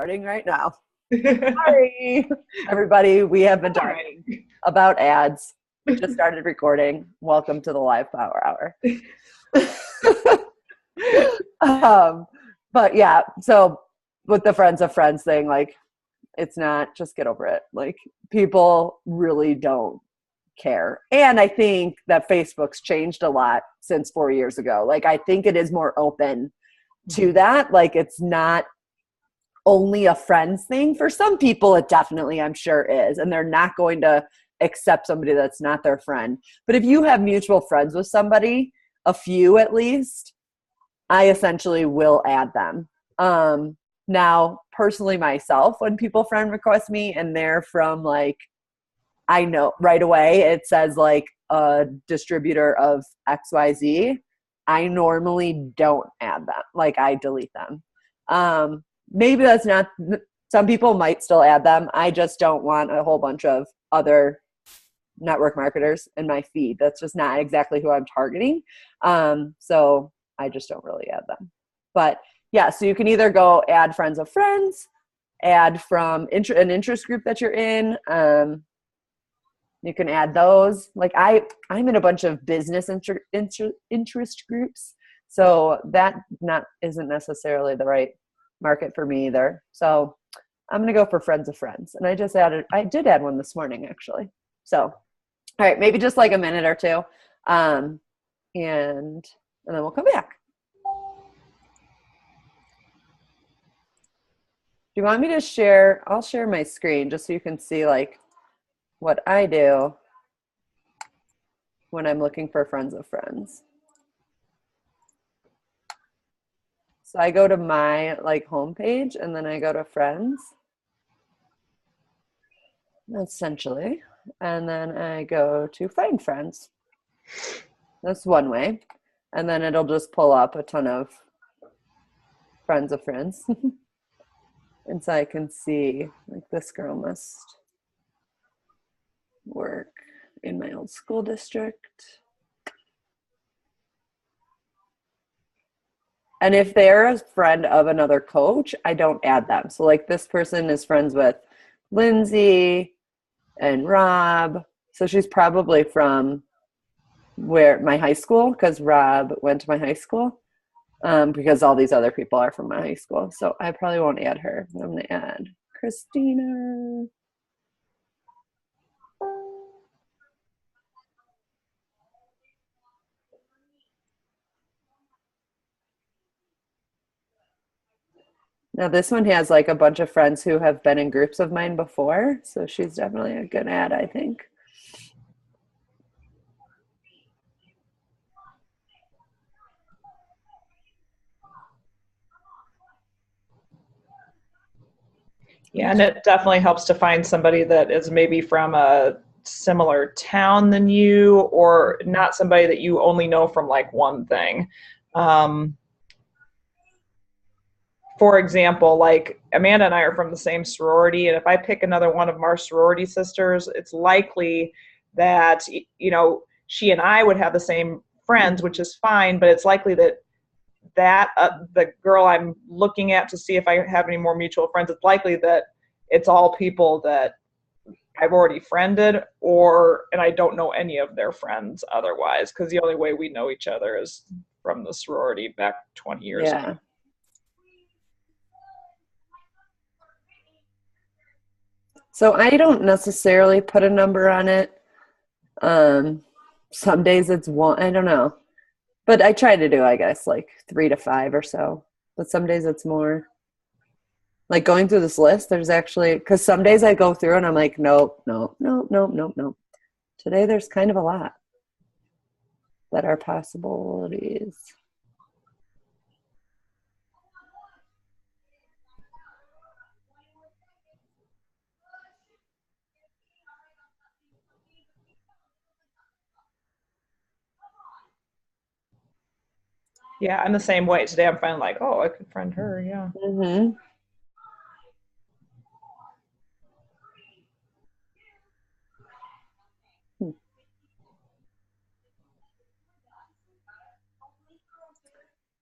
Starting right now. Sorry, everybody. We have been talking about ads. We just started recording. Welcome to the live Power Hour. But yeah, so with the friends of friends thing, like, it's not, just get over it. Like, people really don't care. And I think that Facebook's changed a lot since 4 years ago. Like, I think it is more open to that. Like, it's not only a friends thing. For some people, it definitely, I'm sure, is. And they're not going to accept somebody that's not their friend. But if you have mutual friends with somebody, a few at least, I essentially will add them. Now, personally myself, when people friend request me and they're from, like, I know right away it says like a distributor of XYZ, I normally don't add them. Like, I delete them. Maybe that's not, some people might still add them. I just don't want a whole bunch of other network marketers in my feed. That's just not exactly who I'm targeting. So I just don't really add them. But yeah, so you can either go add friends of friends, add from an interest group that you're in. You can add those. Like, I'm in a bunch of business interest groups, so that isn't necessarily the right market for me either. So I'm gonna go for friends of friends, and I did add one this morning actually. So, all right, maybe just like a minute or two, and then we'll come back. Do you want me to share? I'll share my screen just so you can see like what I do when I'm looking for friends of friends. So I go to my like homepage and then I go to friends, essentially, and then I go to find friends. That's one way. And then it'll just pull up a ton of friends of friends. And so I can see, like, this girl must work in my old school district. And if they're a friend of another coach, I don't add them. So like, this person is friends with Lindsay and Rob. So she's probably from my high school, because Rob went to my high school, because all these other people are from my high school. So I probably won't add her. I'm going to add Christina. Now this one has like a bunch of friends who have been in groups of mine before. So she's definitely a good add, I think. Yeah, and it definitely helps to find somebody that is maybe from a similar town than you, or not somebody that you only know from like one thing. For example, like Amanda and I are from the same sorority, and if I pick another one of our sorority sisters, it's likely that, you know, she and I would have the same friends, which is fine, but it's likely that the girl I'm looking at to see if I have any more mutual friends, it's likely that it's all people that I've already friended, and I don't know any of their friends otherwise, because the only way we know each other is from the sorority back 20 years ago. So I don't necessarily put a number on it. Some days it's one, I don't know. But I try to do, I guess, like 3 to 5 or so. But some days it's more. Like, going through this list, there's actually, because some days I go through and I'm like, nope, nope, nope, nope, nope, nope. Today there's kind of a lot that are possibilities. Yeah, I'm the same way. Today I'm finding like, oh, I could friend her, yeah. Mm-hmm.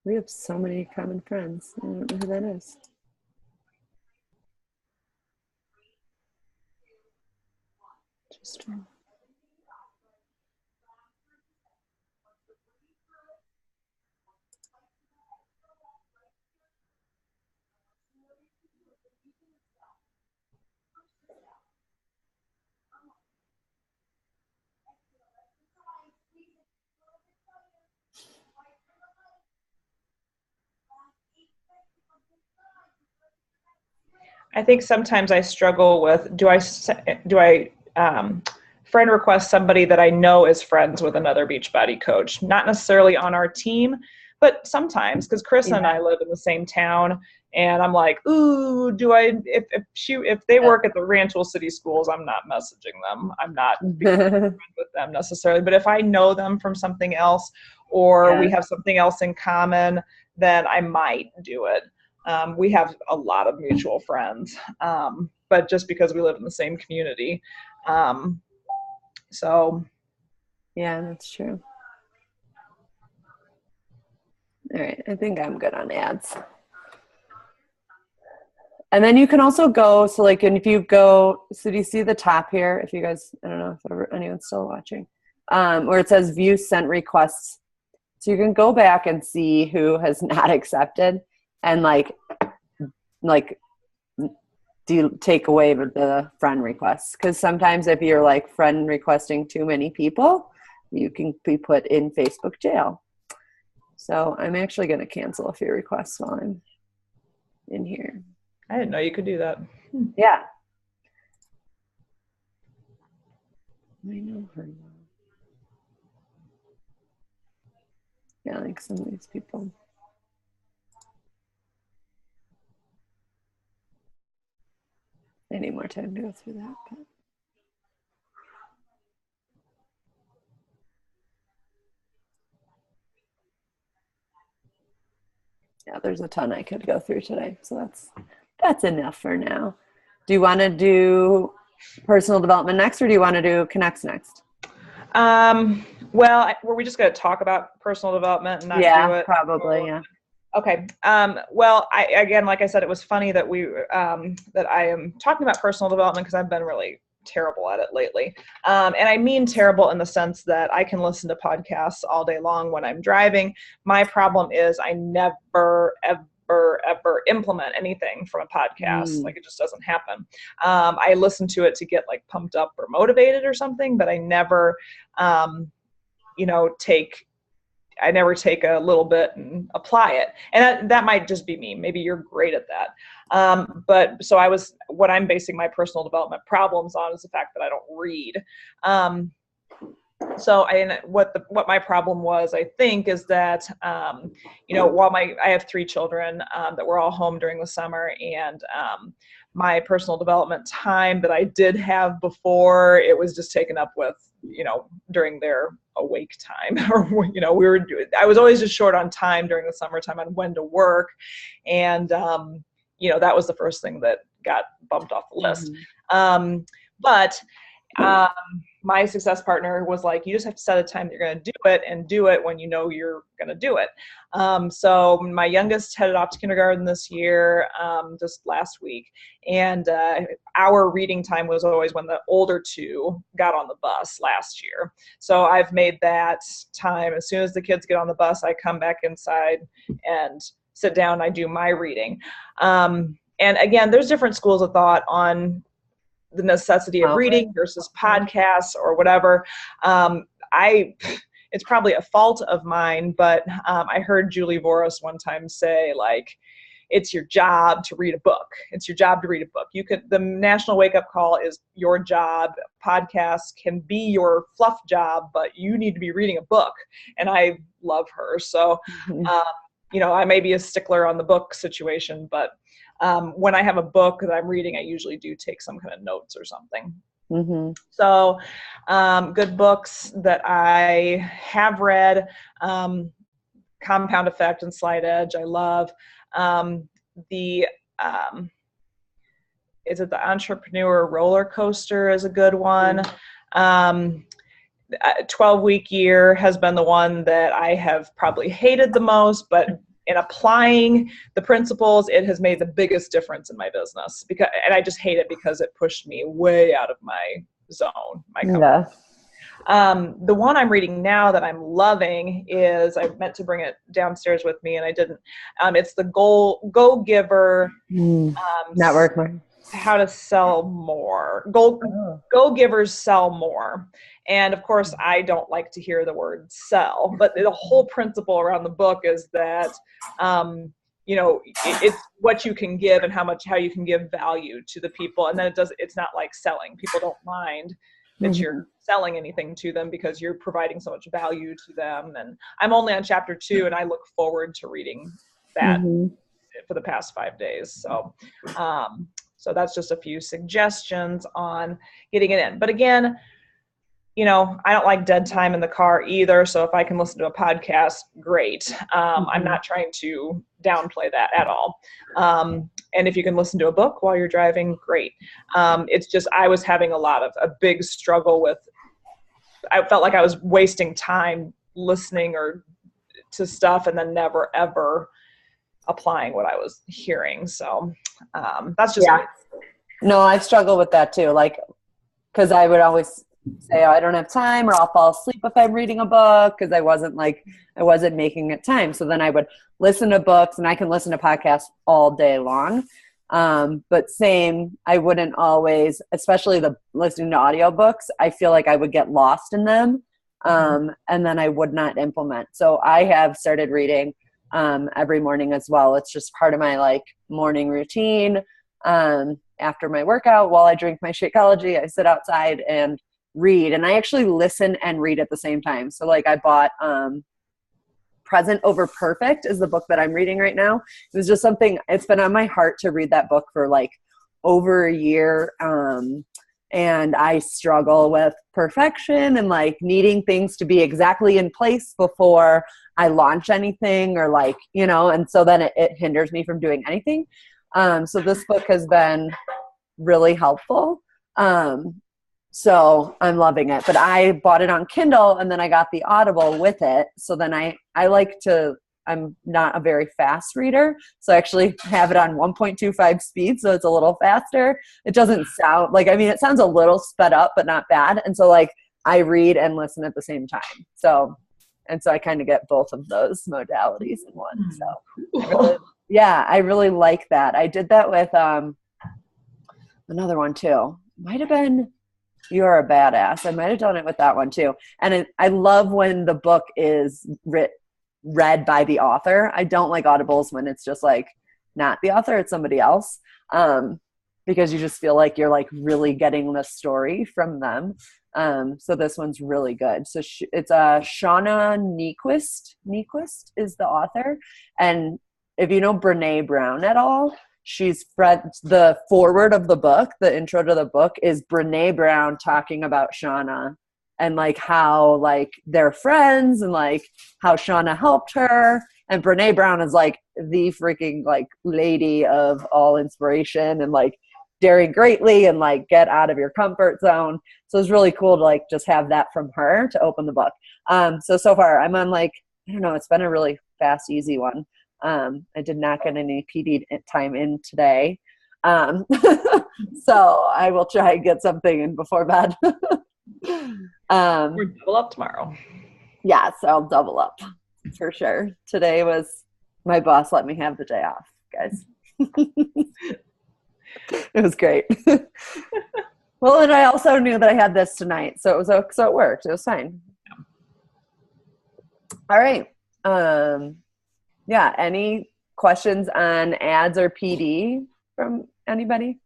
We have so many common friends. I don't know who that is. I think sometimes I struggle with, do I friend request somebody that I know is friends with another Beachbody coach? Not necessarily on our team, but sometimes, because Chris and I live in the same town, and I'm like, ooh, if they work at the Rancho City schools, I'm not messaging them. I'm not friends with them necessarily. But if I know them from something else, or we have something else in common, then I might do it. We have a lot of mutual friends, but just because we live in the same community. So. Yeah, that's true. All right, I think I'm good on ads. And then you can also go, so like, and if you go, so do you see the top here? If you guys, I don't know if anyone's still watching, where it says view sent requests. So you can go back and see who has not accepted, and like do you take away the friend requests? Because sometimes if you're like friend requesting too many people, you can be put in Facebook jail. So I'm actually going to cancel a few requests while I'm in here. I didn't know you could do that. Yeah. I know her. Yeah, like some of these people. I need more time to go through that. But. Yeah, there's a ton I could go through today. So that's enough for now. Do you want to do personal development next, or do you want to do Connects next? Well, were we just going to talk about personal development and not do it? Probably, yeah. Okay. Well, again, like I said, it was funny that that I am talking about personal development because I've been really terrible at it lately. And I mean terrible in the sense that I can listen to podcasts all day long when I'm driving. My problem is I never, ever implement anything from a podcast. Like, it just doesn't happen. I listen to it to get like pumped up or motivated or something, but I never, I never take a little bit and apply it. And that might just be me. Maybe you're great at that. But so what I'm basing my personal development problems on is the fact that I don't read. What my problem was, I think, is that, while I have 3 children that were all home during the summer, and my personal development time that I did have before, it was just taken up with, during their awake time, or, I was always just short on time during the summertime on when to work. And, that was the first thing that got bumped off the list. But my success partner was like, you just have to set a time that you're going to do it, and do it when you know you're going to do it. So my youngest headed off to kindergarten this year, just last week. And our reading time was always when the older 2 got on the bus last year. So I've made that time. As soon as the kids get on the bus, I come back inside and sit down and I do my reading. And again, there's different schools of thought on the necessity of reading versus podcasts or whatever. It's probably a fault of mine, but I heard Julie Voris one time say, like, it's your job to read a book. It's your job to read a book. The National Wake Up Call is your job. Podcasts can be your fluff job, but you need to be reading a book. And I love her. So, I may be a stickler on the book situation, but when I have a book that I'm reading, I usually do take some kind of notes or something. So good books that I have read, Compound Effect and Slight Edge, I love. Is it the Entrepreneur Roller Coaster is a good one. 12-Week Year has been the one that I have probably hated the most, but in applying the principles, it has made the biggest difference in my business. And I just hate it because it pushed me way out of my zone, my comfort. The one I'm reading now that I'm loving is, I meant to bring it downstairs with me and I didn't. It's the Go Giver Network. How to Sell More. Go Givers Sell More. And of course, I don't like to hear the word sell, but the whole principle around the book is that, it's what you can give and how you can give value to the people. And then it's not like selling. People don't mind that you're selling anything to them because you're providing so much value to them. And I'm only on chapter 2 and I look forward to reading that for the past 5 days. So that's just a few suggestions on getting it in. But again, I don't like dead time in the car either. So if I can listen to a podcast, great. I'm not trying to downplay that at all. And if you can listen to a book while you're driving, great. It's just, I was having a big struggle with, I felt like I was wasting time listening to stuff and then never, ever applying what I was hearing. So that's just me. No, I struggle with that too. Like, because I would always say, I don't have time, or I'll fall asleep if I'm reading a book, because I wasn't making it time. So then I would listen to books, and I can listen to podcasts all day long. But I wouldn't always, especially listening to audiobooks, I feel like I would get lost in them. And then I would not implement. So I have started reading every morning as well. It's just part of my morning routine. After my workout, while I drink my Shakeology, I sit outside and read, and I actually listen and read at the same time. So I bought Present Over Perfect is the book that I'm reading right now. It was just something, it's been on my heart to read that book for over a year. And I struggle with perfection and needing things to be exactly in place before I launch anything, or and so then it hinders me from doing anything. So this book has been really helpful. So I'm loving it, but I bought it on Kindle and then I got the Audible with it. So then I'm not a very fast reader. So I actually have it on 1.25 speed. So it's a little faster. It doesn't sound it sounds a little sped up, but not bad. And so I read and listen at the same time. So I kind of get both of those modalities in one. So I really like that. I did that with another one too. Might have been You're a Badass. I might have done it with that one too. And I love when the book is read by the author. I don't like audibles when it's just not the author, it's somebody else. Because you just feel like you're really getting the story from them. So this one's really good. So it's Shauna Niequist. Niequist is the author. And if you know Brene Brown at all, she's the foreword of the book, the intro to the book is Brene Brown talking about Shauna and how they're friends and how Shauna helped her. And Brene Brown is the freaking lady of all inspiration and daring greatly and get out of your comfort zone. So it's really cool to just have that from her to open the book. So far I'm on I don't know, it's been a really fast, easy one. I did not get any PD time in today. So I will try and get something in before bed. We're double up tomorrow. Yeah, so I'll double up for sure. Today was my boss let me have the day off, guys. It was great. Well, and I also knew that I had this tonight, so it worked. It was fine. All right. Yeah. Any questions on ads or PD from anybody?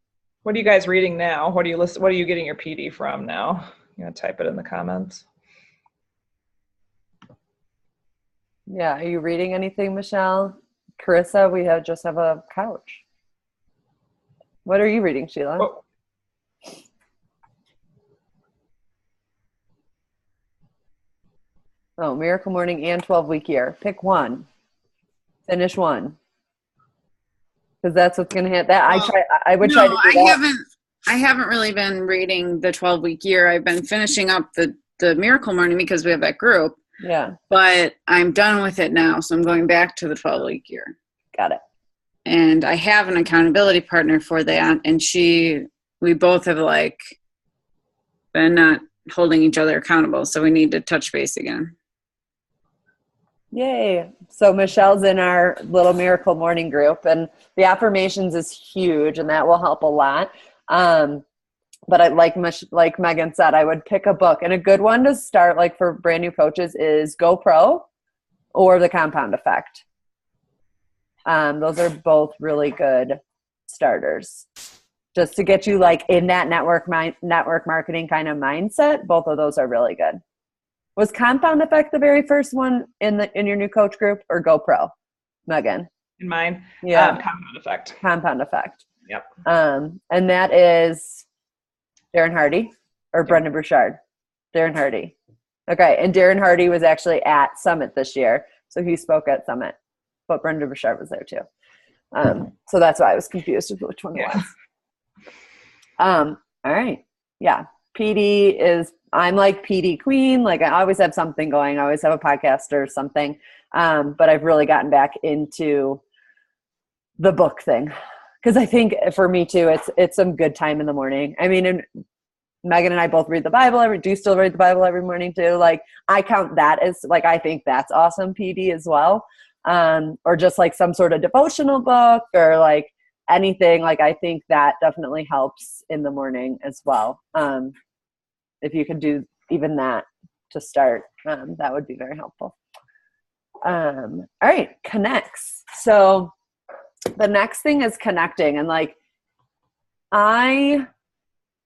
What are you guys reading now? What are you getting your PD from now? You want to type it in the comments? Yeah. Are you reading anything, Michelle? Carissa, we just have a couch. What are you reading, Sheila? Oh, Miracle Morning and 12-Week Year. Pick one. Finish one. Because that's what's going to hit that. I would try to do that. I haven't really been reading the 12-Week Year. I've been finishing up the Miracle Morning because we have that group. Yeah. But I'm done with it now, so I'm going back to the 12-Week Year. Got it. And I have an accountability partner for that, and we both have but not holding each other accountable. So we need to touch base again. Yay. So Michelle's in our little miracle morning group, and the affirmations is huge, and that will help a lot. But I like Megan said, I would pick a book, and a good one to start like for brand new coaches is GoPro or The Compound Effect. Those are both really good starters just to get you like in that network marketing kind of mindset. Both of those are really good. Was Compound Effect the very first one in your new coach group, or GoPro, Megan? In mine, yeah, Compound Effect. Compound Effect. Yep. And that is Darren Hardy or Brendan Burchard. Darren Hardy. Okay, and Darren Hardy was actually at Summit this year, so he spoke at Summit, but Brendan Burchard was there too. So that's why I was confused with which one it was. All right, yeah. PD is, I'm like PD queen. Like I always have something going. I always have a podcast or something. But I've really gotten back into the book thing. Because I think for me too, it's some good time in the morning. I mean, and Megan and I both read the Bible. Do you still read the Bible every morning too? Like I count that as like, I think that's awesome PD as well. Or just like some sort of devotional book or like anything. Like I think that definitely helps in the morning as well. If you could do even that to start, that would be very helpful. All right, connects. So the next thing is connecting. And like, I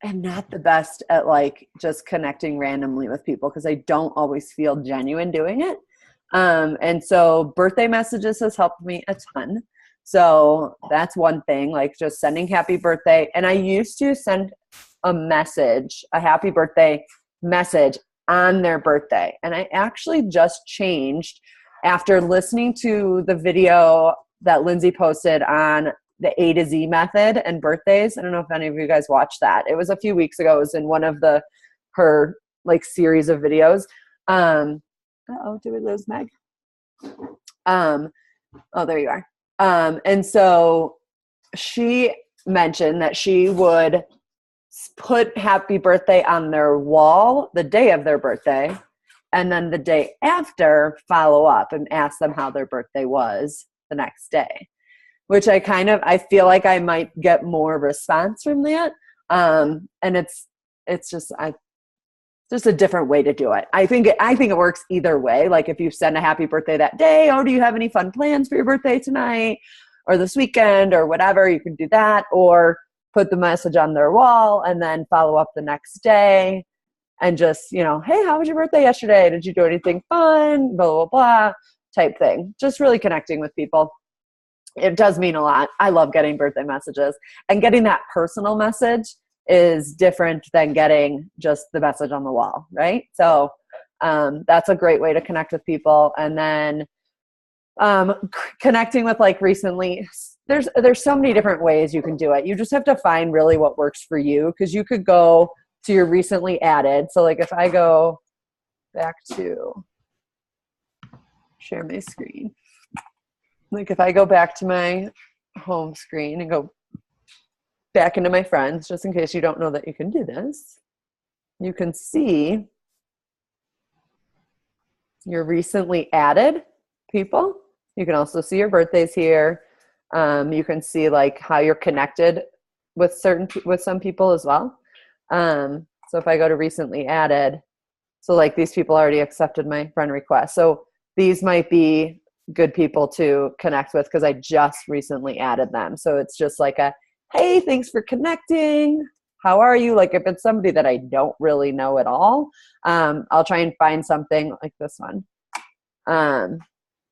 am not the best at like just connecting randomly with people because I don't always feel genuine doing it. And so birthday messages has helped me a ton. So that's one thing, like just sending happy birthday. And I used to send a happy birthday message on their birthday. And I actually just changed after listening to the video that Lindsay posted on the A to Z method and birthdays. I don't know if any of you guys watched that. It was a few weeks ago. It was in one of her like series of videos. Did we lose Meg? Oh, there you are. And so she mentioned that she would put happy birthday on their wall the day of their birthday, and then the day after follow up and ask them how their birthday was the next day, which I feel like I might get more response from that. And it's just a different way to do it. I think it works either way. Like if you send a happy birthday that day, do you have any fun plans for your birthday tonight or this weekend or whatever, you can do that, or put the message on their wall and then follow up the next day and just, hey, how was your birthday yesterday? Did you do anything fun? Blah, blah, blah type thing. Just really connecting with people. It does mean a lot. I love getting birthday messages, and getting that personal message is different than getting just the message on the wall, right? So that's a great way to connect with people. And then connecting with like recently, there's so many different ways you can do it. You just have to find really what works for you, because you could go to your recently added. So like if I go back to share my screen, like if I go back to my home screen and go back into my friends, just in case you don't know that you can do this, you can see your recently added people. You can also see your birthdays here. You can see like how you're connected with some people as well. So if I go to recently added, so like these people already accepted my friend request. So these might be good people to connect with because I just recently added them. So it's just like hey, thanks for connecting. How are you? Like if it's somebody that I don't really know at all, I'll try and find something like this one.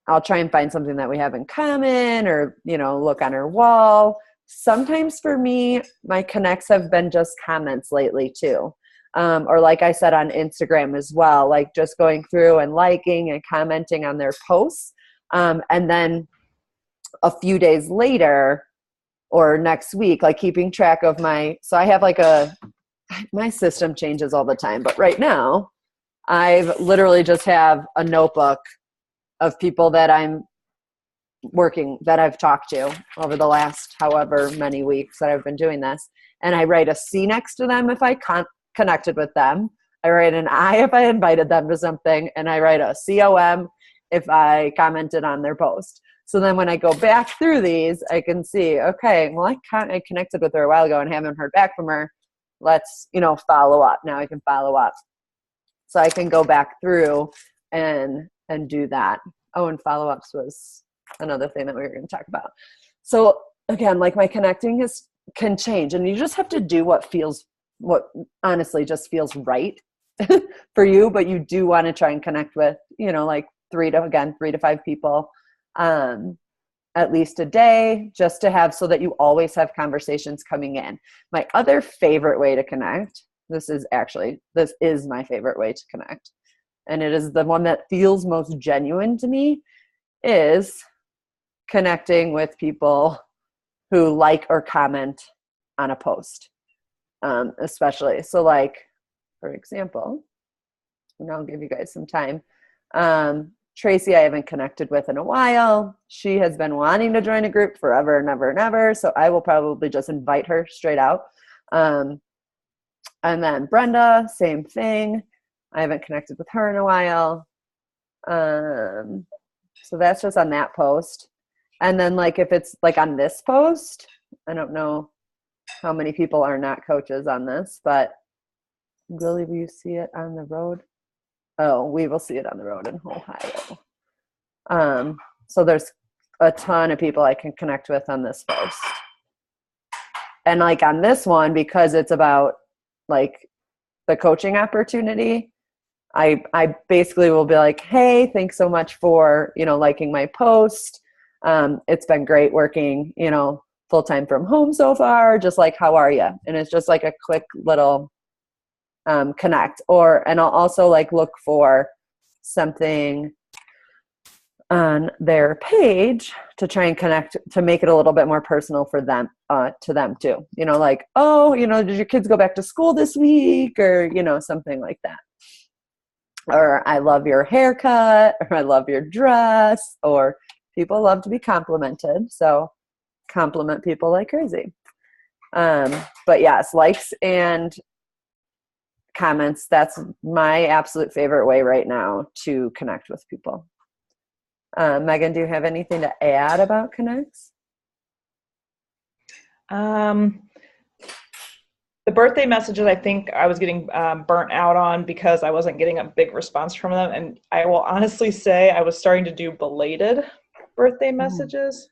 I'll try and find something that we have in common, or, look on her wall. Sometimes for me, my connects have been just comments lately too. Or like I said on Instagram as well, like just going through and liking and commenting on their posts. And then a few days later, or next week, like keeping track of so I have like my system changes all the time, but right now I've literally just have a notebook of people that I've talked to over the last however many weeks that I've been doing this. And I write a C next to them if I connected with them. I write an I if I invited them to something, and I write a COM if I commented on their post. So then when I go back through these, I can see, okay, well, I connected with her a while ago and haven't heard back from her. Let's, follow up. Now I can follow up. So I can go back through and do that. Oh, and follow-ups was another thing that we were going to talk about. So again, like my connecting can change, and you just have to do what honestly just feels right for you, but you do want to try and connect with, like 3 to 5 people at least a day, just to have, so that you always have conversations coming in. My other favorite way to connect, this is my favorite way to connect, and it is the one that feels most genuine to me, is connecting with people who like or comment on a post, especially. So like, for example, and I'll give you guys some time. Tracy, I haven't connected with in a while. She has been wanting to join a group forever and ever and ever. So I will probably just invite her straight out. And then Brenda, same thing. I haven't connected with her in a while. So that's just on that post. And then like, if it's like on this post, I don't know how many people are not coaches on this, but will you see it on the road? Oh, we will see it on the road in Ohio. So there's a ton of people I can connect with on this post. And like on this one, because it's about like the coaching opportunity, I basically will be like, hey, thanks so much for, liking my post. It's been great working, full-time from home so far. Just like, how are you? And it's just like a quick little connect. And I'll also like look for something on their page to try and connect, to make it a little bit more personal for them, to them too. Like, oh, did your kids go back to school this week? Or, something like that. Or I love your haircut, or I love your dress, or people love to be complimented. So compliment people like crazy. But yes, likes and comments, that's my absolute favorite way right now to connect with people. Megan, do you have anything to add about connects? The birthday messages, I think I was getting burnt out on because I wasn't getting a big response from them. And I will honestly say I was starting to do belated birthday messages.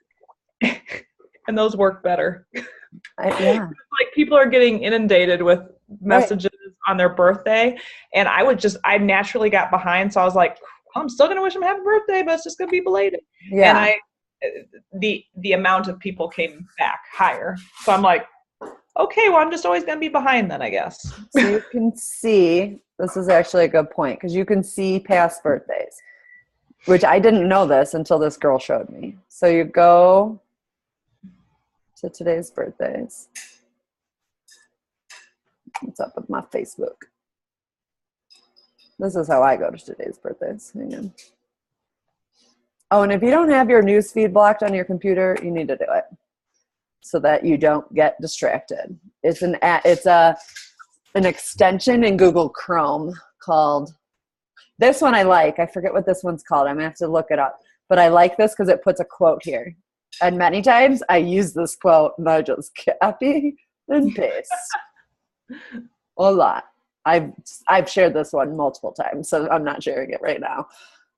And those work better. Yeah. Like people are getting inundated with messages on their birthday, and I naturally got behind, so I was like, I'm still gonna wish them happy birthday, but it's just gonna be belated. Yeah. And the amount of people came back higher, so I'm like, okay, well, I'm just always gonna be behind then, I guess. So you can see, this is actually a good point, because you can see past birthdays, which I didn't know this until this girl showed me. So you go to today's birthdays. What's up with my Facebook? This is how I go to today's birthdays. Hang on. Oh, and if you don't have your newsfeed blocked on your computer, you need to do it so that you don't get distracted. It's an extension in Google Chrome called, this one I like. I forget what this one's called. I'm gonna have to look it up. But I like this because it puts a quote here. And many times I use this quote and I just copy and paste. A lot. I've shared this one multiple times, so I'm not sharing it right now.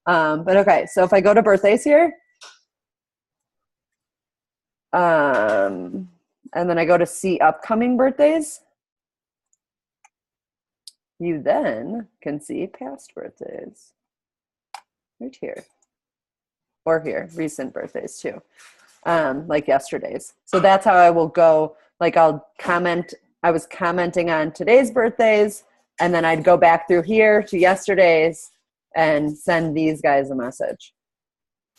But okay, so if I go to birthdays here, and then I go to see upcoming birthdays, you then can see past birthdays. Right here. Or here, recent birthdays too. Like yesterday's. So that's how I will go, like I'll comment, I was commenting on today's birthdays, and then I'd go back through here to yesterday's and send these guys a message,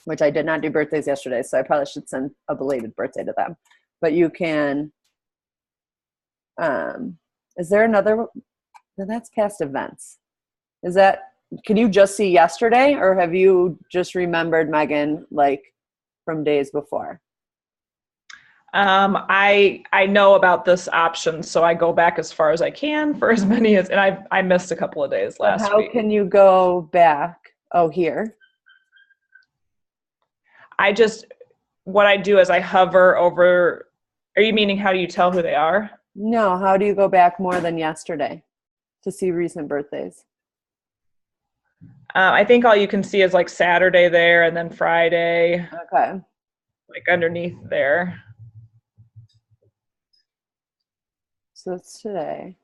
which I did not do birthdays yesterday, so I probably should send a belated birthday to them. But you can, is there another, no, that's past events. Is that, can you just see yesterday, or have you just remembered, Megan, like from days before? I know about this option, so I go back as far as I can for as many as, and I missed a couple of days But last how week. can you go back? Oh, here. What I do is I hover over. Are you meaning how do you tell who they are? No, how do you go back more than yesterday to see recent birthdays? I think all you can see is like Saturday there and then Friday, Okay. like underneath there. So it's today.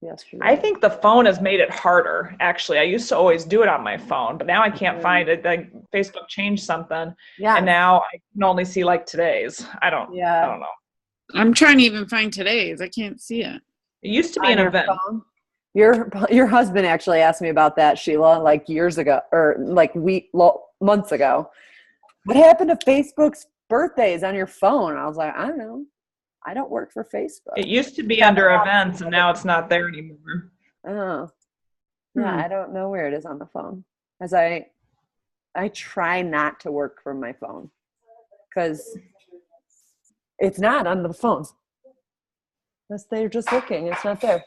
Yesterday. I think the phone has made it harder, actually. I used to always do it on my phone, but now I can't find it. Like Facebook changed something. Yeah. And now I can only see like today's. I don't know. I'm trying to even find today's. I can't see it. It used to be On an your event. phone? Your husband actually asked me about that, Sheila, like years ago, or like months ago. What happened to Facebook's birthdays on your phone? I was like, I don't know. I don't work for Facebook. It used to be under events, and now it's not there anymore. Oh, yeah. I don't know where it is on the phone, as I try not to work from my phone because it's not on the phone. Unless they're just looking, it's not there.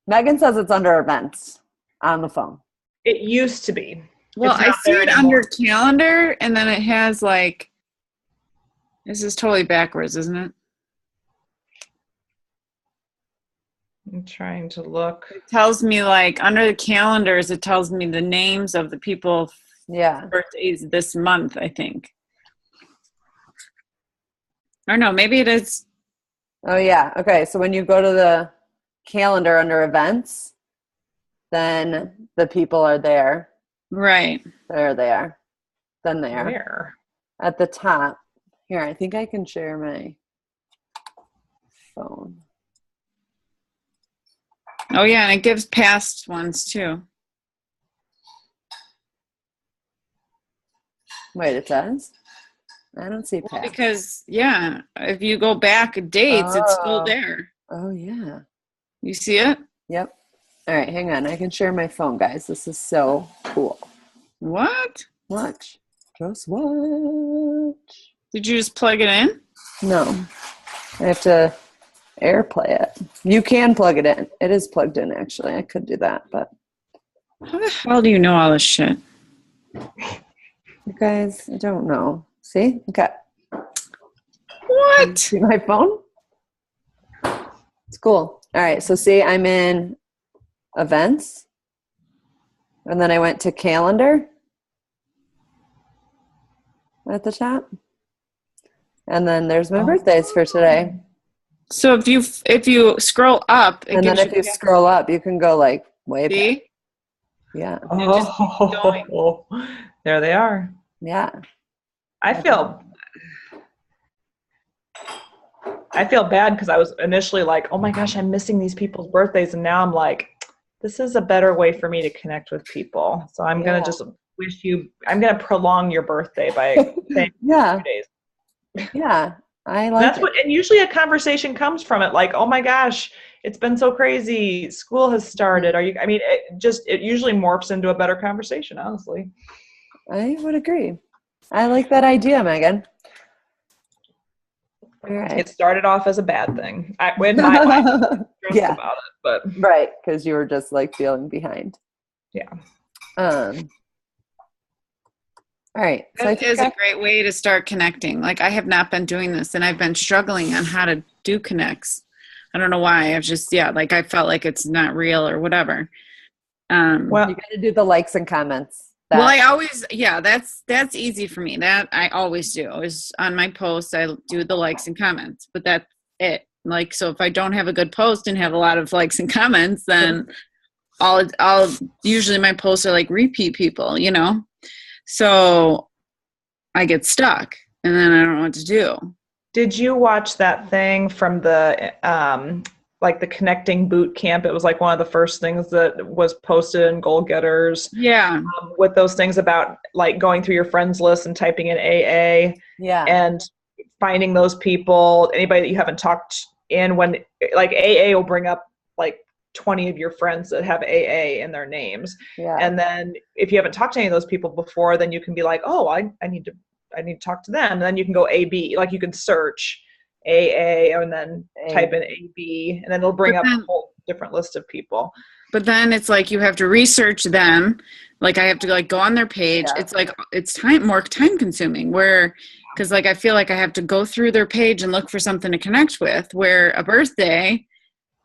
Megan says it's under events on the phone. It used to be. Well, I see it under calendar, and then it has like, this is totally backwards, isn't it? I'm trying to look. It tells me like under the calendars, it tells me the names of the people. Yeah. Birthdays this month, I think. Or no, maybe it is. Oh yeah. Okay. So when you go to the calendar under events, then the people are there. Right. There they are. Then they are. Where? At the top. Here, I think I can share my phone. Oh yeah, and it gives past ones too. Wait, it does? I don't see past. Because yeah, if you go back dates, it's still there. Oh yeah. You see it? Yep. All right, hang on. I can share my phone, guys. This is so cool. What? Watch. Just watch. Did you just plug it in? No. I have to AirPlay it. You can plug it in. It is plugged in, actually. I could do that, but. How the hell do you know all this shit? You guys, I don't know. See? Okay. What? See my phone? It's cool. All right. So see, I'm in events. And then I went to calendar at the top. And then there's my birthdays for today. So if you scroll up, And then if you scroll up, you can go like way see? back. Yeah. Oh, there they are. Yeah. I feel bad because I was initially like, oh my gosh, I'm missing these people's birthdays. And now I'm like, this is a better way for me to connect with people. So I'm going to just I'm going to prolong your birthday by saying Yeah. 2 days. Yeah. I like That's it. and usually a conversation comes from it. Like, oh my gosh, it's been so crazy. School has started. It usually morphs into a better conversation, honestly. I would agree. I like that idea, Megan. All right. It started off as a bad thing. In my mind, I was stressed Yeah. about it, but Right, because you were just like feeling behind. yeah. All right. So I It is a great way to start connecting. Like I have not been doing this and I've been struggling on how to do connects. I don't know why. I've just, like I felt like it's not real or whatever. Well, you got to do the likes and comments. Well, I always, that's easy for me. That I always do is on my posts, I do the likes and comments, but that's it. Like, so if I don't have a good post and have a lot of likes and comments, then I'll usually my posts are like repeat people, so I get stuck and then I don't know what to do. Did you watch that thing from the like the connecting boot camp? It was like one of the first things that was posted in Goal Getters. Yeah. With those things about like going through your friends list and typing in AA. Yeah. And finding those people, anybody that you haven't talked in, when like AA will bring up like 20 of your friends that have AA in their names. Yeah. And then if you haven't talked to any of those people before, then you can be like, oh, I need to talk to them. And then you can go AB, like you can search AA and then A. type in AB, and then it'll bring up a whole different list of people. But then it's like you have to research them. Like I have to like go on their page. Yeah. It's like it's more time consuming. Where because like I feel like I have to go through their page and look for something to connect with. Where a birthday,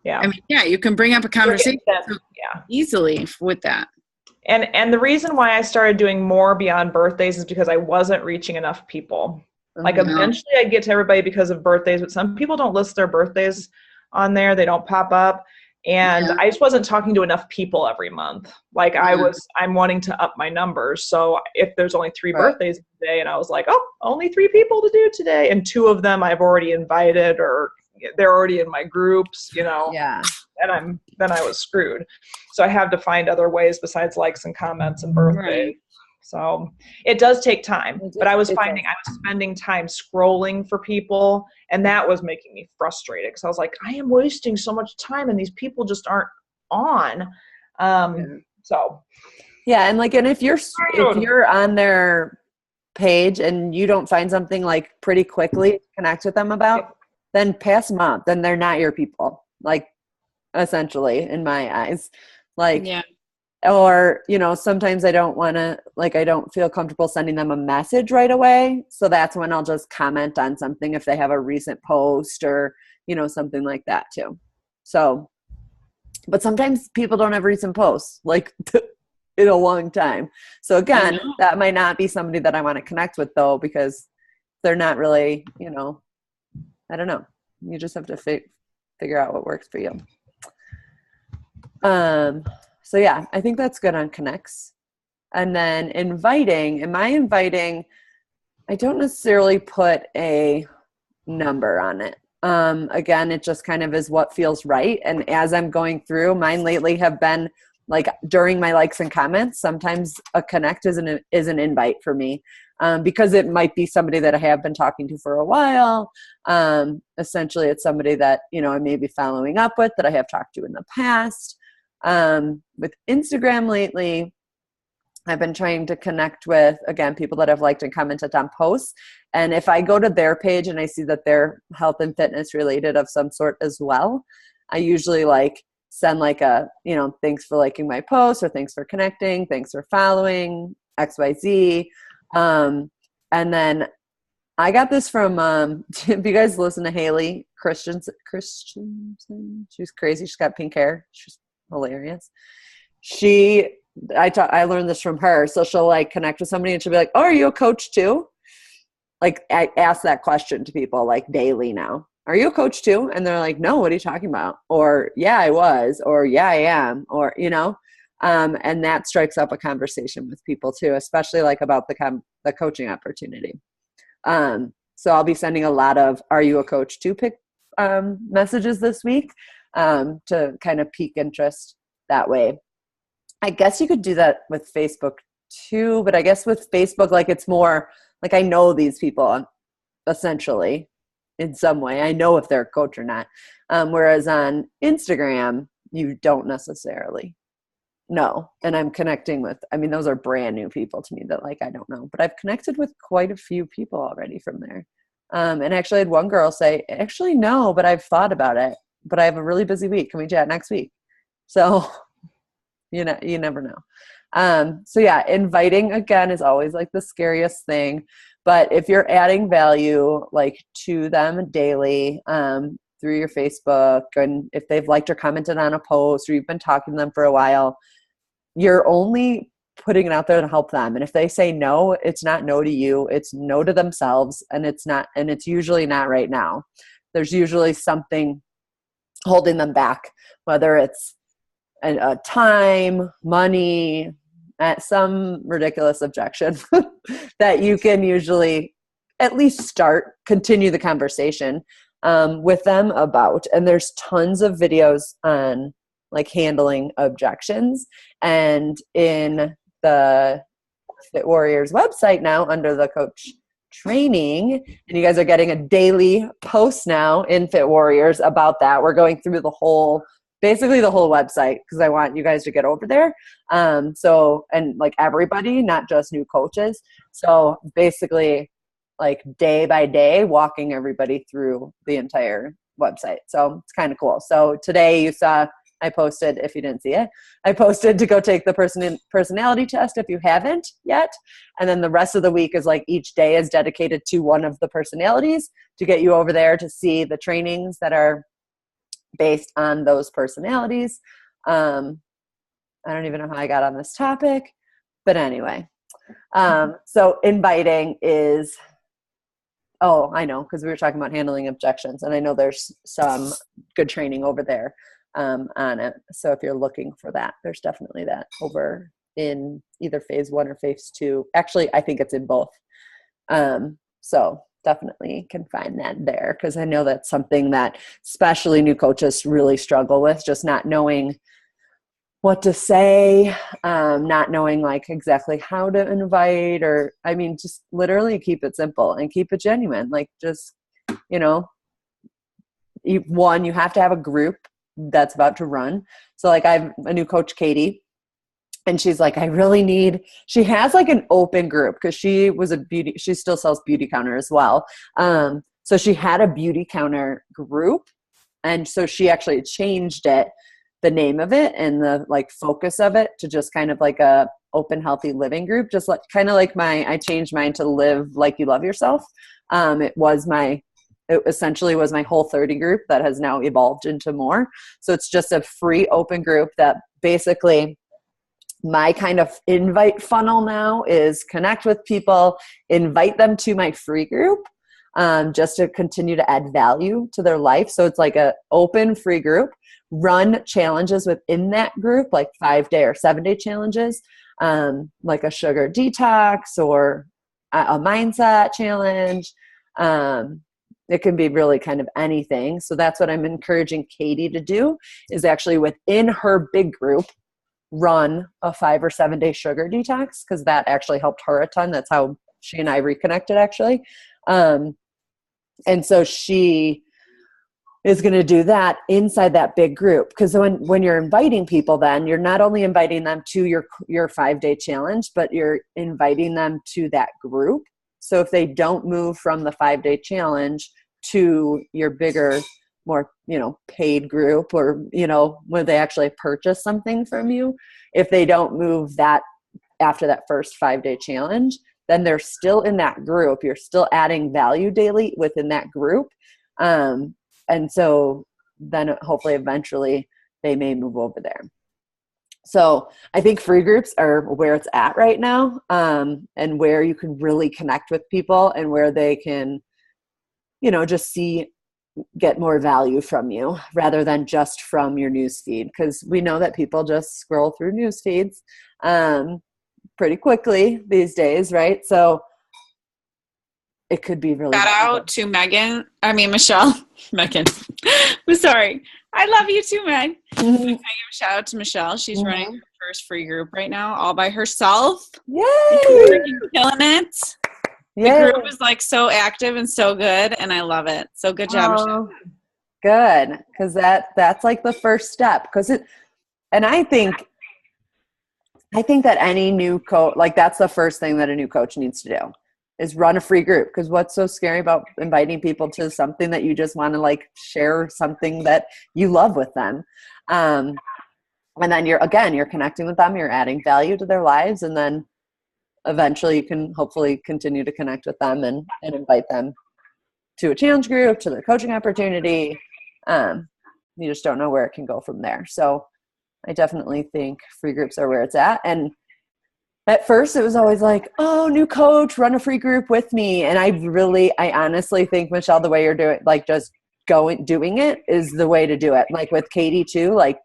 Yeah. I mean, yeah, you can bring up a conversation Yeah. easily with that. And the reason why I started doing more beyond birthdays is because I wasn't reaching enough people. Like eventually I'd get to everybody because of birthdays, but some people don't list their birthdays on there. They don't pop up. And I just wasn't talking to enough people every month. Like I'm wanting to up my numbers. So if there's only 3 birthdays today, and I was like, oh, only 3 people to do today. And 2 of them I've already invited or they're already in my groups, you know, and then I was screwed. So I have to find other ways besides likes and comments and birthdays. Right. So it does take time, but I was finding I was spending time scrolling for people, and that was making me frustrated because I was like, I am wasting so much time and these people just aren't on. So yeah, and if you're on their page and you don't find something like pretty quickly to connect with them about, then pass them up. Then they're not your people, like essentially in my eyes. Or, sometimes I don't want to, I don't feel comfortable sending them a message right away. So that's when I'll just comment on something if they have a recent post or, something like that too. So, but sometimes people don't have recent posts, in a long time. So again, that might not be somebody that I want to connect with though, because they're not really, I don't know. You just have to figure out what works for you. So yeah, I think that's good on connects. And then inviting, I don't necessarily put a number on it. Again, it just kind of is what feels right. And as I'm going through, mine lately have been during my likes and comments, sometimes a connect is an invite for me. Because it might be somebody that I have been talking to for a while. Essentially it's somebody that, I may be following up with that I have talked to in the past. With Instagram lately, I've been trying to connect with, again, people that have liked and commented on posts. And if I go to their page and I see that they're health and fitness related of some sort as well, I usually send a, thanks for liking my post, or thanks for connecting, thanks for following, XYZ. And then I got this from, if you guys listen to Haley Christensen, she's crazy. She's got pink hair. She's hilarious. I learned this from her. So she'll connect with somebody and she'll be like, oh, are you a coach too? I ask that question to people daily now. Are you a coach too? And they're like, no, what are you talking about? Or yeah, I was, or yeah, I am, or, and that strikes up a conversation with people too, especially about the coaching opportunity. So I'll be sending a lot of, are you a coach too messages this week, to kind of pique interest that way. I guess you could do that with Facebook too, but I guess with Facebook, it's more I know these people essentially in some way. I know if they're a coach or not. Whereas on Instagram, you don't necessarily know. And I'm connecting with, those are brand new people to me that I don't know, but I've connected with quite a few people already from there. And actually I had one girl say, actually, no, but I've thought about it, but I have a really busy week. Can we chat next week? So, you never know. So yeah, inviting again is always the scariest thing. But if you're adding value to them daily through your Facebook, and if they've liked or commented on a post, or you've been talking to them for a while, you're only putting it out there to help them. And if they say no, it's not no to you, it's no to themselves, and it's usually not right now. There's usually something holding them back, whether it's a time, money, at some ridiculous objection that you can usually at least continue the conversation with them about. And there's tons of videos on handling objections. And in the Fit Warriors website now, under the coach training, and you guys are getting a daily post now in Fit Warriors about that. We're going through basically the whole website, because I want you guys to get over there. So, and everybody, not just new coaches. So basically like day by day, walking everybody through the entire website. So it's kind of cool. So today you saw I posted, if you didn't see it, I posted to go take the personality test if you haven't yet. And then the rest of the week is like each day is dedicated to one of the personalities to get you over there to see the trainings that are based on those personalities. I don't even know how I got on this topic, but anyway. So inviting is, oh, I know, because we were talking about handling objections, and I know there's some good training over there on it. So if you're looking for that, there's definitely that over in either phase 1 or phase 2. Actually, I think it's in both. So definitely can find that there, because I know that's something that especially new coaches really struggle with, just not knowing what to say, not knowing like exactly how to invite, or I mean, just literally keep it simple and keep it genuine. Like just, you know, you have to have a group that's about to run. So like I have a new coach, Katie, and she's like, she has like an open group because she still sells Beauty Counter as well. So she had a Beauty Counter group. And so she actually changed the name of it and the like focus of it to just kind of like a open, healthy living group. Just like kind of like I changed mine to Live Like You Love Yourself. It essentially was my Whole30 group that has now evolved into more. So it's just a free open group that basically my kind of invite funnel now is connect with people, invite them to my free group, just to continue to add value to their life. So it's like a open free group, run challenges within that group, like 5-day or 7-day challenges, like a sugar detox or a mindset challenge. It can be really kind of anything. So that's what I'm encouraging Katie to do, is actually within her big group, run a 5 or 7-day sugar detox, because that actually helped her a ton. That's how she and I reconnected, actually. And so she is going to do that inside that big group, because when you're inviting people, then you're not only inviting them to your 5-day challenge, but you're inviting them to that group. So if they don't move from the 5-day challenge to your bigger, more, paid group, or, when they actually purchase something from you, if they don't move that after that first 5-day challenge, then they're still in that group. You're still adding value daily within that group. And so then hopefully eventually they may move over there. So I think free groups are where it's at right now, and where you can really connect with people and where they can, just get more value from you rather than just from your news feed. Because we know that people just scroll through news feeds pretty quickly these days, right? So it could be really shout out to Michelle. Megan. I'm sorry. I love you too, Meg. Mm-hmm. Shout out to Michelle. She's running her first free group right now, all by herself. Yay! She's freaking killing it. Yay. The group is like so active and so good, and I love it. So good job, Michelle. Good, because that's like the first step. And I think that any new coach, like that's the first thing that a new coach needs to do, is run a free group. Because what's so scary about inviting people to something that you just want to like share something that you love with them, and then you're connecting with them, you're adding value to their lives, and then eventually you can hopefully continue to connect with them and invite them to a challenge group, to the coaching opportunity. You just don't know where it can go from there. So I definitely think free groups are where it's at. And at first it was always like, oh, new coach, run a free group with me. And I honestly think, Michelle, the way you're doing, like just doing it is the way to do it. Like with Katie too, like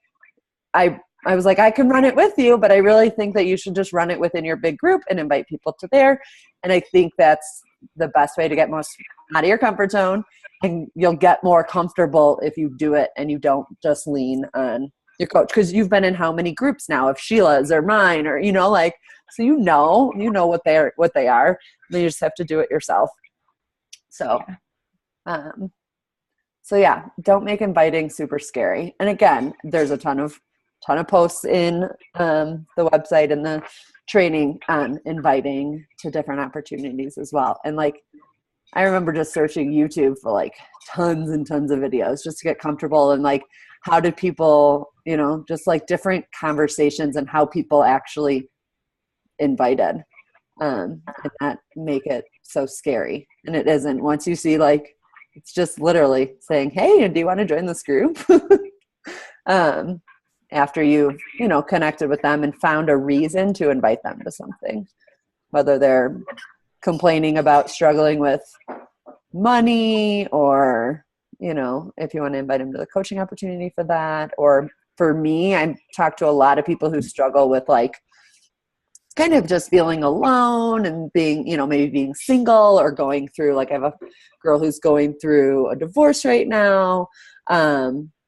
I was like, I can run it with you, but I really think that you should just run it within your big group and invite people to there. And I think that's the best way to get most out of your comfort zone. And you'll get more comfortable if you do it and you don't just lean on your coach. Because you've been in how many groups now, of Sheila's or mine, or, so you know what they are. Then you just have to do it yourself. So, yeah, don't make inviting super scary. And again, there's a ton of posts in the website and the training on inviting to different opportunities as well. And like I remember just searching YouTube for like tons and tons of videos just to get comfortable and like how did people, you know, just like different conversations and how people actually invited, and not make it so scary. And it isn't. Once you see like it's just literally saying, hey, do you want to join this group? After you've, you know, connected with them and found a reason to invite them to something, whether they're complaining about struggling with money, or, you know, if you want to invite them to the coaching opportunity for that. Or for me, I've talked to a lot of people who struggle with like kind of just feeling alone and being, you know, maybe being single or going through, like I have a girl who's going through a divorce right now.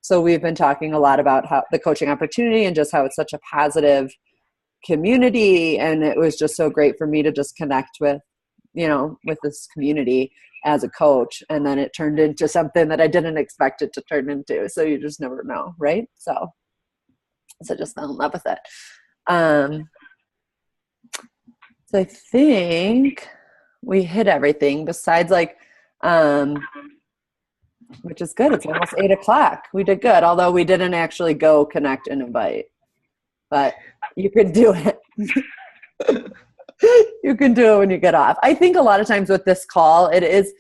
So we've been talking a lot about how the coaching opportunity and just how it's such a positive community. And it was just so great for me to just connect with, you know, with this community as a coach. And then it turned into something that I didn't expect it to turn into. So you just never know. Right. So I just fell in love with it. So I think we hit everything besides like, which is good. It's almost 8:00. We did good. Although we didn't actually go connect and invite, but you could do it. You can do it when you get off. I think a lot of times with this call, it is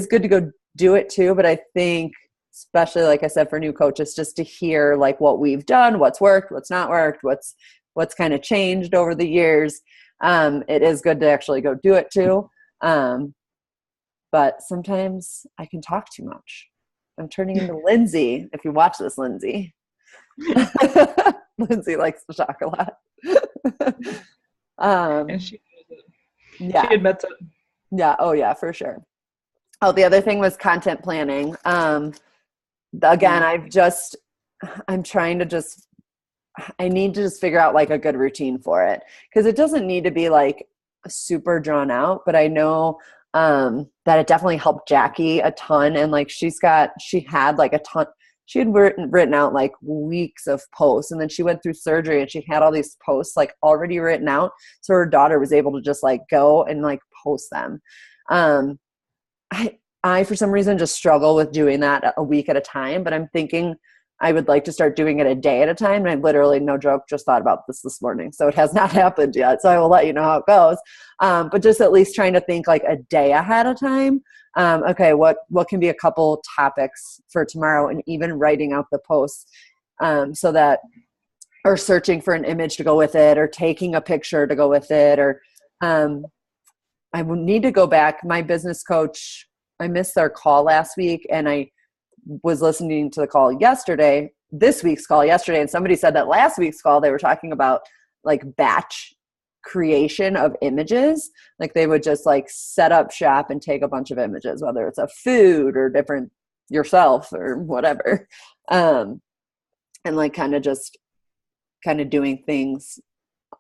good to go do it too. But I think, especially like I said, for new coaches, just to hear like what we've done, what's worked, what's not worked, what's kind of changed over the years. It is good to actually go do it too. But sometimes I can talk too much. I'm turning into Lindsay. If you watch this, Lindsay. Lindsay likes to talk a lot. And she admits it. Yeah. Oh yeah, for sure. Oh, the other thing was content planning. Again, I need to just figure out like a good routine for it, because it doesn't need to be like super drawn out, but I know that it definitely helped Jackie a ton. And like she had like a ton, she had written out like weeks of posts, and then she went through surgery and she had all these posts like already written out. So her daughter was able to just like go and like post them. I for some reason just struggle with doing that a week at a time, but I'm thinking I would like to start doing it a day at a time. And I literally, no joke, just thought about this morning. So it has not happened yet. So I will let you know how it goes. But just at least trying to think like a day ahead of time. Okay, what can be a couple topics for tomorrow, and even writing out the posts so that, or searching for an image to go with it, or taking a picture to go with it, or I would need to go back. My business coach, I missed their call last week, and I was listening to the call yesterday, this week's call yesterday, and somebody said that last week's call, they were talking about like batch creation of images. Like they would just like set up shop and take a bunch of images, whether it's a food or different yourself or whatever. And like kind of doing things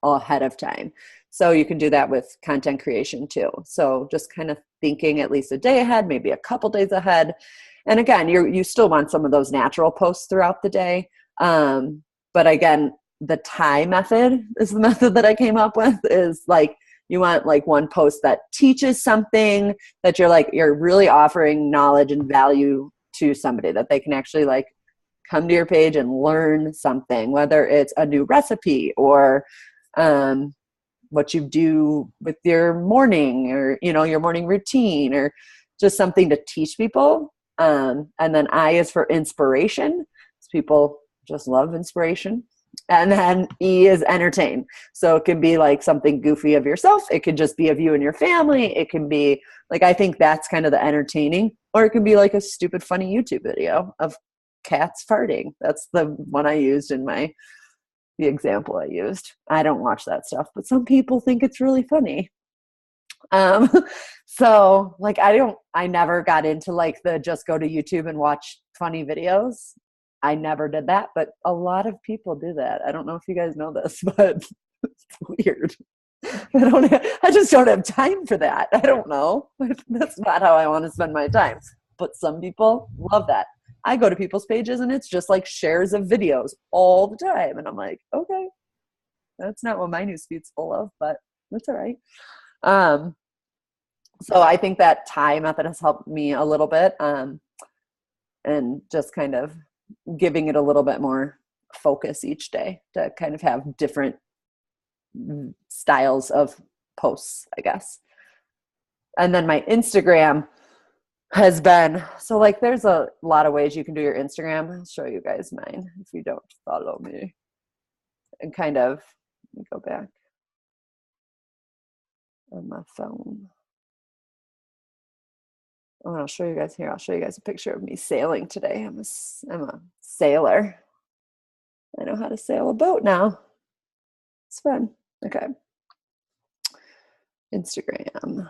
ahead of time. So you can do that with content creation too. So just kind of thinking at least a day ahead, maybe a couple days ahead. And again, you still want some of those natural posts throughout the day. But again, the tie method is the method that I came up with, is like, you want like one post that teaches something, that you're really offering knowledge and value to somebody, that they can actually like come to your page and learn something, whether it's a new recipe or what you do with your morning, or, you know, your morning routine, or just something to teach people. And then I is for inspiration. People just love inspiration. And then E is entertain. So it can be like something goofy of yourself. It could just be of you and your family. It can be like, I think that's kind of the entertaining, or it can be like a stupid, funny YouTube video of cats farting. That's the one I used in the example I used. I don't watch that stuff, but some people think it's really funny. So like, I never got into like the just go to YouTube and watch funny videos. I never did that, but a lot of people do that. I don't know if you guys know this, but it's weird. I just don't have time for that. I don't know. That's not how I want to spend my time. But some people love that. I go to people's pages and it's just like shares of videos all the time. And I'm like, okay, that's not what my newsfeed's full of, but that's all right. So I think that tie method has helped me a little bit, and just kind of giving it a little bit more focus each day to kind of have different styles of posts, I guess. And then my Instagram has been, so like there's a lot of ways you can do your Instagram. I'll show you guys mine if you don't follow me. And kind of, let me go back on my phone. Oh, I'll show you guys here. I'll show you guys a picture of me sailing today. I'm a sailor. I know how to sail a boat now. It's fun. Okay. Instagram.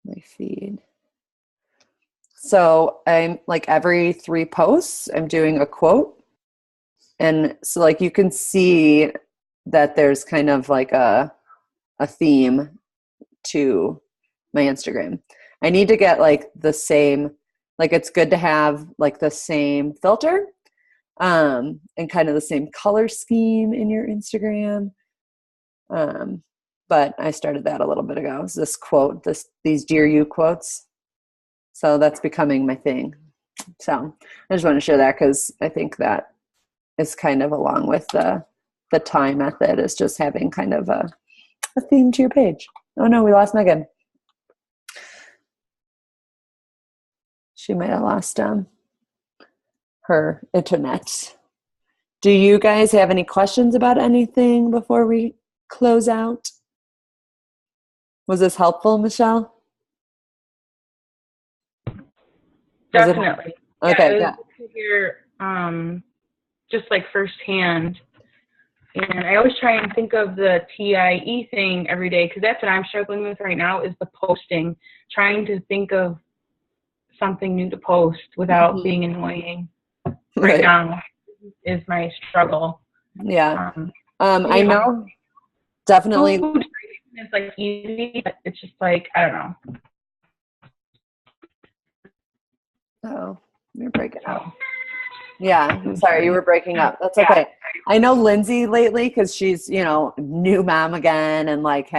My feed. So I'm like every 3 posts, I'm doing a quote. And so like you can see that there's kind of like a theme to my Instagram. I need to get like the same, like it's good to have like the same filter, and kind of the same color scheme in your Instagram. But I started that a little bit ago. It's this quote, these Dear You quotes. So that's becoming my thing. So I just want to share that because I think that is kind of along with the time method, is just having kind of a theme to your page. Oh no, we lost Megan. She might have lost her internet. Do you guys have any questions about anything before we close out? Was this helpful, Michelle? Definitely. Okay, yeah. It was good to hear just like firsthand. And I always try and think of the TIE thing every day, because that's what I'm struggling with right now, is the posting. Trying to think of something new to post without being annoying right now is my struggle. Yeah. I know definitely. Food is like easy, but it's just like, I don't know. Oh, you're breaking up. Yeah, I'm sorry, you were breaking up. That's okay. I know Lindsay lately, because she's, new mom again, and like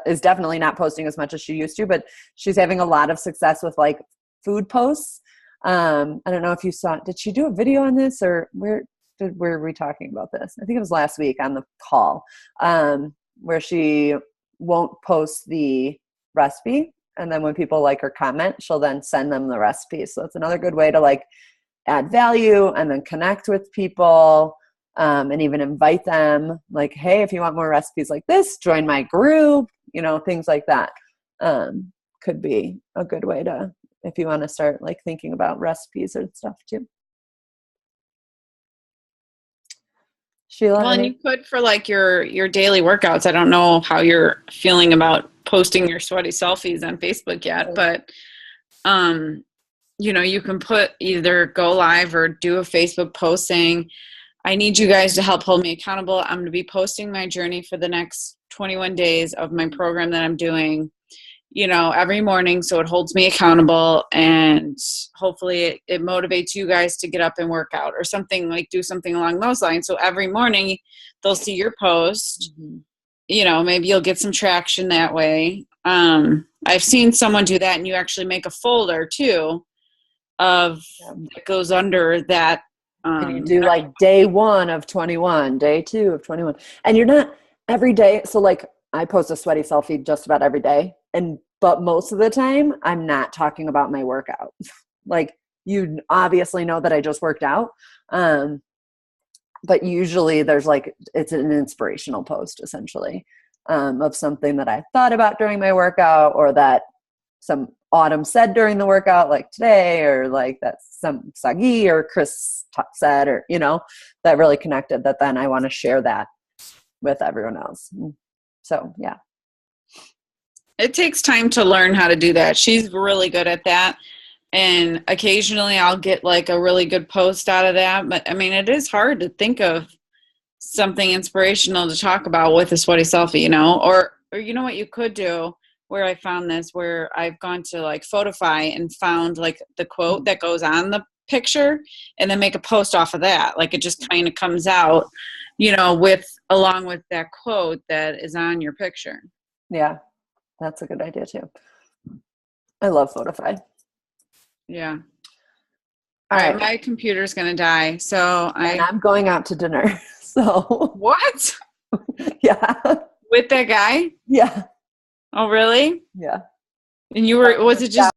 is definitely not posting as much as she used to, but she's having a lot of success with like food posts. I don't know if you saw, did she do a video on this, or where were we talking about this? I think it was last week on the call, where she won't post the recipe. And then when people like her comment, she'll then send them the recipe. So it's another good way to like add value and then connect with people, and even invite them like, hey, if you want more recipes like this, join my group, things like that. Could be a good way to, if you want to start like thinking about recipes and stuff too. Sheila? Well, and you could for like your daily workouts. I don't know how you're feeling about posting your sweaty selfies on Facebook yet, but you can put either go live or do a Facebook post saying, I need you guys to help hold me accountable. I'm going to be posting my journey for the next 21 days of my program that I'm doing, every morning. So it holds me accountable, and hopefully it motivates you guys to get up and work out, or something, like do something along those lines. So every morning they'll see your post, maybe you'll get some traction that way. I've seen someone do that, and you actually make a folder too that goes under that. And you do like day 1 of 21, day 2 of 21, and you're not every day. So like I post a sweaty selfie just about every day, but most of the time I'm not talking about my workout. Like, you obviously know that I just worked out, but usually there's like, it's an inspirational post essentially, of something that I thought about during my workout, or that some Autumn said during the workout, like today, or like that some Sagi or Chris said, or, that really connected, that then I want to share that with everyone else. So, yeah. It takes time to learn how to do that. She's really good at that. And occasionally I'll get like a really good post out of that. But I mean, it is hard to think of something inspirational to talk about with a sweaty selfie, or you know what you could do, where I found this, where I've gone to like Photify and found like the quote that goes on the picture, and then make a post off of that. Like it just kind of comes out, along with that quote that is on your picture. Yeah, that's a good idea too. I love Photify. Yeah. All All right, right. my computer's gonna die, so And I'm going out to dinner. So what? yeah. With that guy? Yeah. Oh, really? Yeah. And you were? Was it just